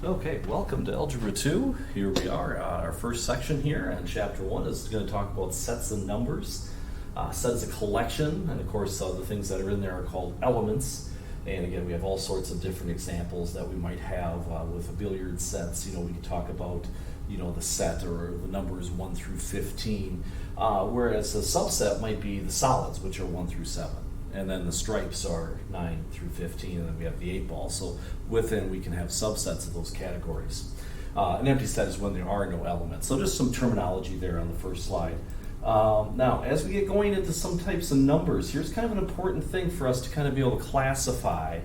Okay, welcome to Algebra 2. Here we are. Our first section here, and Chapter 1 is going to talk about sets and numbers. Sets a collection, and of course the things that are in there are called elements. And again, we have all sorts of different examples that we might have with billiard sets. You know, we can talk about, the set or the numbers 1 through 15, whereas a subset might be the solids, which are 1 through 7. And then the stripes are 9 through 15, and then we have the 8 ball. So within, we can have subsets of those categories. An empty set is when there are no elements. So just some terminology there on the first slide. Now, as we get going into some types of numbers, here's kind of an important thing for us to kind of be able to classify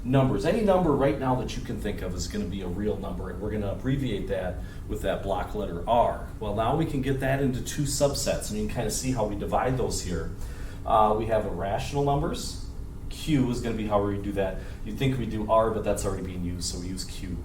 numbers. Any number right now that you can think of is going to be a real number, and we're going to abbreviate that with that block letter R. Well, now we can get that into two subsets, and you can kind of see how we divide those here. We have irrational numbers. Q is going to be how we do that. You'd think we do R, but that's already being used, so we use Q.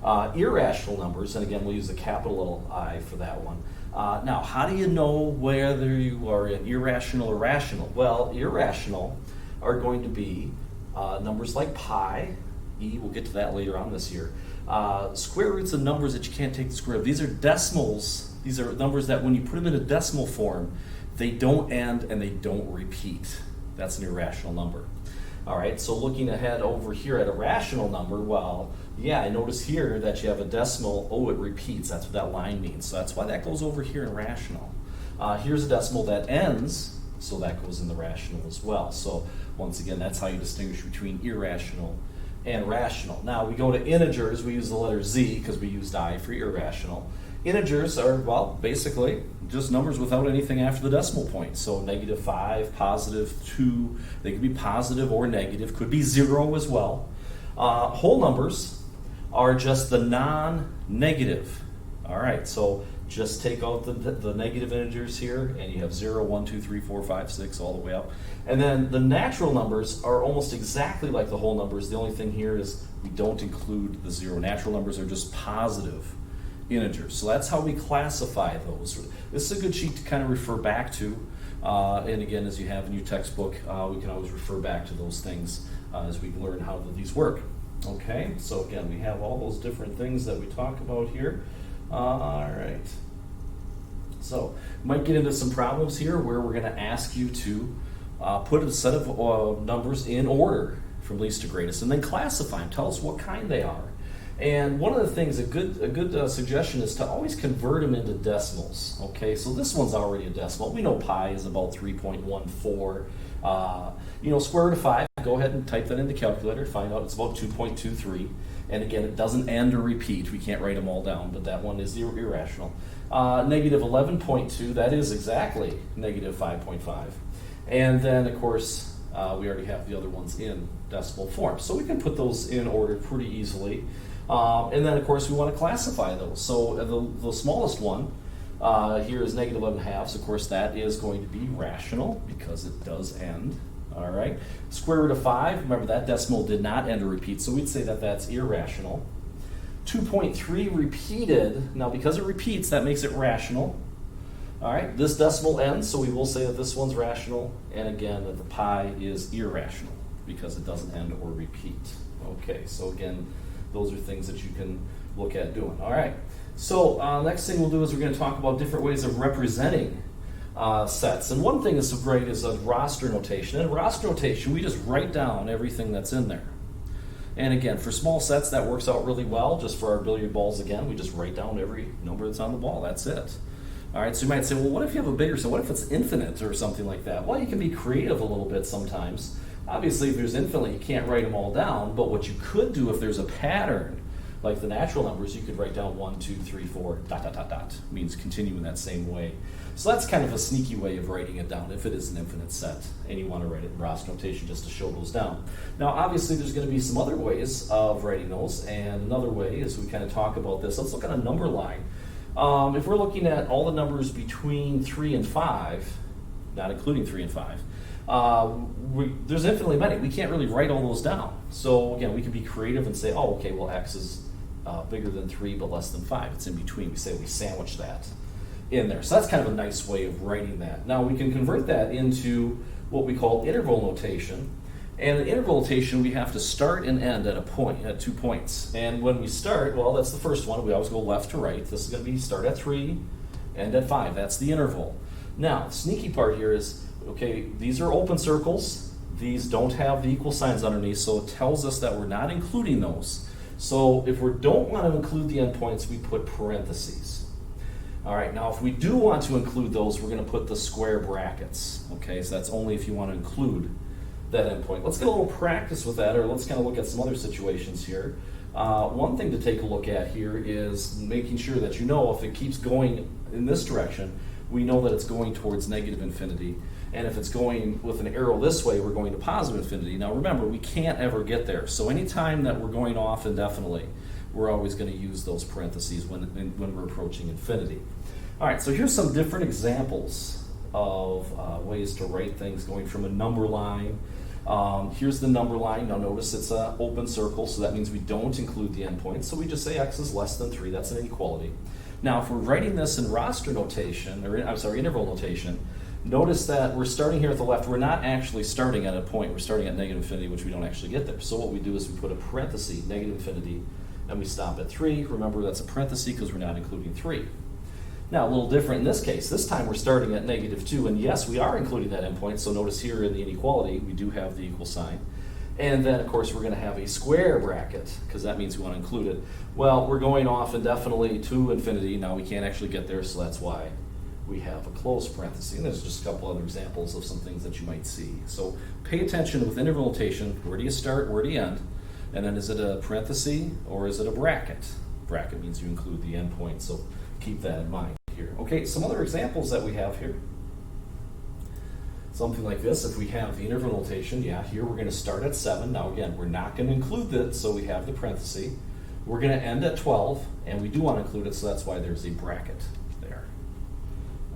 Irrational numbers, and again, we'll use a capital little I for that one. Now, how do you know whether you are in irrational or rational? Well, irrational are going to be numbers like pi, e, we'll get to that later on this year. Square roots of numbers that you can't take the square of. These are decimals. These are numbers that when you put them in a decimal form, they don't end and they don't repeat. That's an irrational number. All right, so looking ahead over here at a rational number, well, yeah, I notice here that you have a decimal. Oh, it repeats. That's what that line means. So that's why that goes over here in rational. Here's a decimal that ends, so that goes in the rational as well. So once again, that's how you distinguish between irrational and rational. Now, we go to integers. We use the letter Z because we used I for irrational. Integers are, well, basically just numbers without anything after the decimal point. So -5, +2, they could be positive or negative, could be 0 as well. Whole numbers are just the non-negative. All right, so just take out the negative integers here, and you have 0, 1, 2, 3, 4, 5, 6, all the way up. And then the natural numbers are almost exactly like the whole numbers. The only thing here is we don't include the 0. Natural numbers are just positive integers. So that's how we classify those. This is a good sheet to kind of refer back to. And again, as you have in your textbook, we can always refer back to those things as we learn how these work. Okay, so again, we have all those different things that we talk about here. All right. So, might get into some problems here where we're going to ask you to put a set of numbers in order from least to greatest and then classify them. Tell us what kind they are. And one of the things, a good suggestion is to always convert them into decimals. Okay, so this one's already a decimal. We know pi is about 3.14. Square root of 5, go ahead and type that in the calculator, find out it's about 2.23. And again, it doesn't end or repeat. We can't write them all down, but that one is irrational. Negative 11.2, that is exactly negative 5.5. And then, of course, we already have the other ones in decimal form. So we can put those in order pretty easily. And then, of course, we want to classify those. So the smallest one here is negative 11 halves. Of course, that is going to be rational because it does end. All right. Square root of 5, remember that decimal did not end or repeat, so we'd say that that's irrational. 2.3 repeated. Now, because it repeats, that makes it rational. All right. This decimal ends, so we will say that this one's rational, and again, that the pi is irrational because it doesn't end or repeat. Okay, so again, those are things that you can look at doing. All right, so next thing we'll do is we're going to talk about different ways of representing sets. And one thing that's so great is a roster notation. In roster notation, we just write down everything that's in there. And again, for small sets, that works out really well. Just for our billiard balls, again, we just write down every number that's on the ball. That's it. All right, so you might say, well, what if you have a bigger set? What if it's infinite or something like that? Well, you can be creative a little bit sometimes. Obviously, if there's infinite, you can't write them all down, but what you could do if there's a pattern, like the natural numbers, you could write down 1, 2, 3, 4, ... means continue in that same way. So that's kind of a sneaky way of writing it down if it is an infinite set, and you want to write it in roster notation just to show those down. Now, obviously, there's going to be some other ways of writing those, and another way is we kind of talk about this. Let's look at a number line. If we're looking at all the numbers between 3 and 5, not including 3 and 5, there's infinitely many. We can't really write all those down. So again, we can be creative and say, oh, okay, well, x is bigger than 3 but less than 5. It's in between. We say we sandwich that in there. So that's kind of a nice way of writing that. Now we can convert that into what we call interval notation. And in interval notation, we have to start and end at a point, at 2 points. And when we start, well, that's the first one. We always go left to right. This is going to be start at 3, end at 5. That's the interval. Now, the sneaky part here is, okay, these are open circles. These don't have the equal signs underneath, so it tells us that we're not including those. So if we don't want to include the endpoints, we put parentheses. All right, now if we do want to include those, we're going to put the square brackets. Okay, so that's only if you want to include that endpoint. Let's get a little practice with that, or let's kind of look at some other situations here. One thing to take a look at here is making sure that you know if it keeps going in this direction, we know that it's going towards negative infinity. And if it's going with an arrow this way, we're going to positive infinity. Now remember, we can't ever get there. So anytime that we're going off indefinitely, we're always going to use those parentheses when we're approaching infinity. All right, so here's some different examples of ways to write things going from a number line. Here's the number line. Now notice it's an open circle, so that means we don't include the endpoints. So we just say x is less than 3. That's an inequality. Now if we're writing this in roster notation, or I'm sorry, interval notation, notice that we're starting here at the left. We're not actually starting at a point. We're starting at negative infinity, which we don't actually get there. So what we do is we put a parenthesis, negative infinity, and we stop at 3. Remember, that's a parenthesis because we're not including 3. Now, a little different in this case. This time we're starting at negative 2, and yes, we are including that endpoint. So notice here in the inequality, we do have the equal sign. And then, of course, we're going to have a square bracket, because that means we want to include it. Well, we're going off indefinitely to infinity. Now we can't actually get there, so that's why we have a closed parenthesis. And there's just a couple other examples of some things that you might see. So pay attention with interval notation. Where do you start? Where do you end? And then is it a parenthesis or is it a bracket? Bracket means you include the endpoint, so keep that in mind here. Okay, some other examples that we have here. Something like this, if we have the interval notation, yeah, here we're going to start at 7. Now again, we're not going to include it, so we have the parenthesis. We're going to end at 12, and we do want to include it, so that's why there's a bracket there.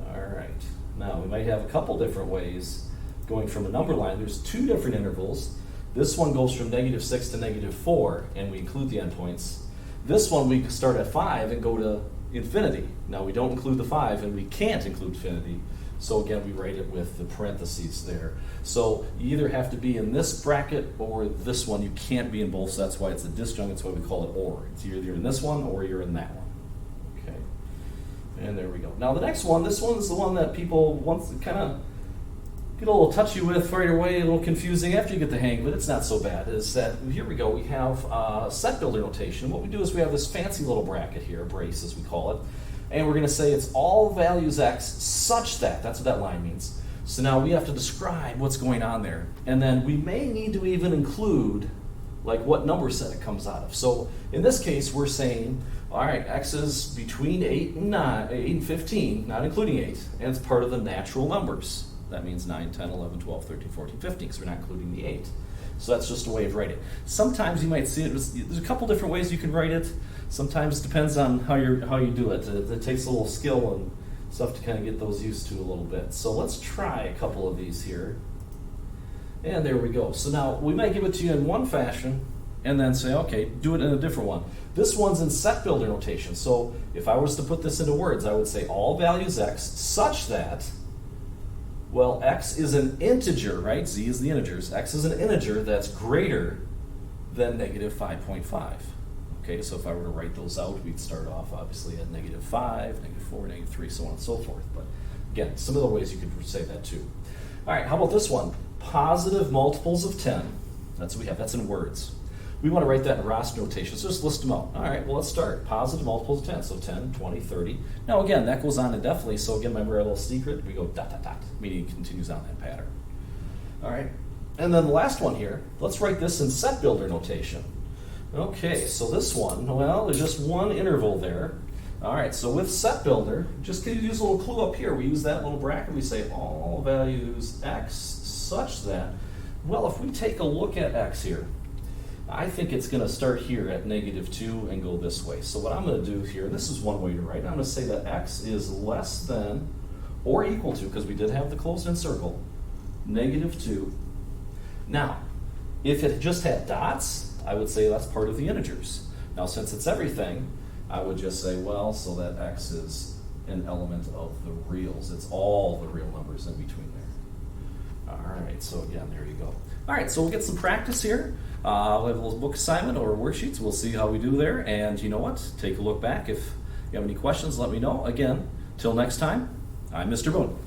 All right, now we might have a couple different ways going from a number line. There's 2 different intervals. This one goes from negative 6 to negative 4, and we include the endpoints. This one we start at 5 and go to infinity. Now we don't include the 5, and we can't include infinity. So again, we write it with the parentheses there. So you either have to be in this bracket or this one. You can't be in both, so that's why it's a disjunct. That's why we call it or. It's either in this one or you're in that one. Okay, and there we go. Now the next one, this one is the one that people once kind of get a little touchy with right away, a little confusing after you get the hang of it. It's not so bad. Is that here we go, we have set builder notation. What we do is we have this fancy little bracket here, a brace as we call it, and we're going to say it's all values x such that, that's what that line means. So now we have to describe what's going on there, and then we may need to even include like what number set it comes out of. So in this case, we're saying, all right, x is between 8 and 15, not including 8, and it's part of the natural numbers. That means 9, 10, 11, 12, 13, 14, 15, because we're not including the 8. So that's just a way of writing it. Sometimes you might see it, there's a couple different ways you can write it. Sometimes it depends on how you do it. It takes a little skill and stuff to kind of get those used to a little bit. So let's try a couple of these here. And there we go. So now we might give it to you in one fashion and then say, okay, do it in a different one. This one's in set builder notation. So if I was to put this into words, I would say all values x such that, well, x is an integer, right? Z is the integers. X is an integer that's greater than negative 5.5. Okay, so if I were to write those out, we'd start off obviously at negative 5, negative 4, negative 3, so on and so forth. But again, some of the ways you could say that too. All right, how about this one? Positive multiples of 10. That's what we have. That's in words. We want to write that in roster notation, so just list them out. All right, well, let's start. Positive multiples of 10, so 10, 20, 30. Now, again, that goes on indefinitely, so again, remember our little secret? We go dot, dot, dot, meaning it continues on that pattern. All right, and then the last one here, let's write this in set builder notation. Okay, so this one, well, there's just one interval there. All right, so with set builder, just can you use a little clue up here? We use that little bracket, we say all values x such that, well, if we take a look at x here, I think it's going to start here at negative 2 and go this way. So what I'm going to do here, and this is one way to write, I'm going to say that x is less than or equal to, because we did have the closed-in circle, negative 2. Now, if it just had dots, I would say that's part of the integers. Now, since it's everything, I would just say, well, so that x is an element of the reals. It's all the real numbers in between there. All right, so again, there you go. All right, so we'll get some practice here. We'll have a little book assignment or worksheets. We'll see how we do there. And you know what? Take a look back. If you have any questions, let me know. Again, till next time, I'm Mr. Boone.